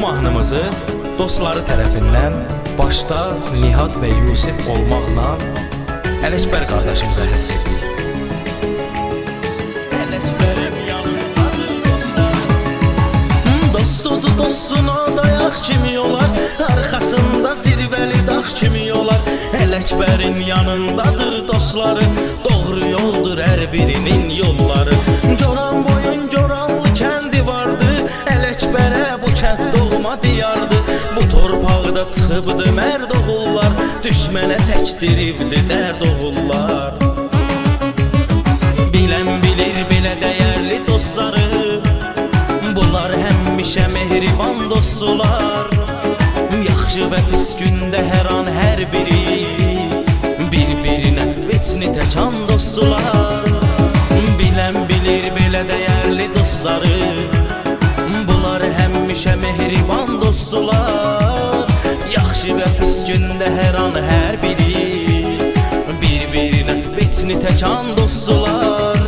mahnımızı dostları tərəfindən başda Nihat və Yusif olmaqla Ələkbər qardaşımıza həsr etdik. Ələkbərim yanındadır dostlarım. Dostudur dostuna dayaq kimi olar, arxasında zirvəli dağ kimi olar. Ələkbərin yanındadır dostları, doğru yoldur hər birinin yolları. Coran boyun coranlı kəndi vardı, Ələkbərə bu kənd doğma diyardı. Bu torpaqda çıxıbdı mərd oğullar, düşmənə çəkdiribdi dərd oğullar. Bilən bilir belə dəyərli dostları, bunlar həmişə mehriban dostlar. Yaxşı və pis gündə hər an hər biri bir-birinə veçni təkan dostlar. Bilən bilir belə dəyərli dostları, bunlar həmişə mehriban dostlar. Yaxşı və pis gündə hər an hər biri bir-birinə veçni təkan dostlar.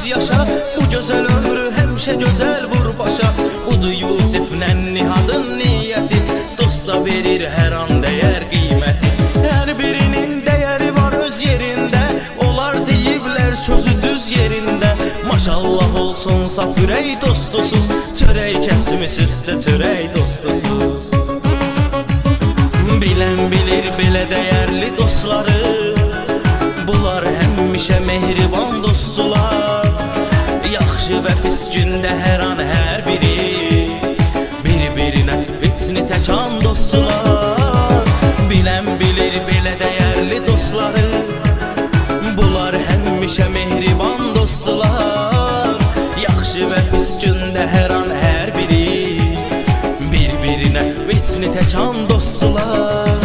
Yaşa, bu gözəl ömrü həmişə gözəl vur başa. Budur Yusiflə Nihadın niyyəti, dosta verir hər an dəyər qiyməti. Hər birinin dəyəri var öz yerində, onlar deyiblər sözü düz yerində. Maşallah olsun saf ürək dostusuz, çörək kəsmisinizsə çörək dostusuz. Bilən bilir belə dəyərli dostları, bunlar həmişə mehriban dostlar. Yaxşı və pis gündə hər an hər biri bir-birinə veçni təkan dostlar. Bilən bilir belə dəyərli dostları, bunlar həmişə mehriban dostlar. Yaxşı və pis gündə hər an hər biri bir-birinə veçni təkan dostlar.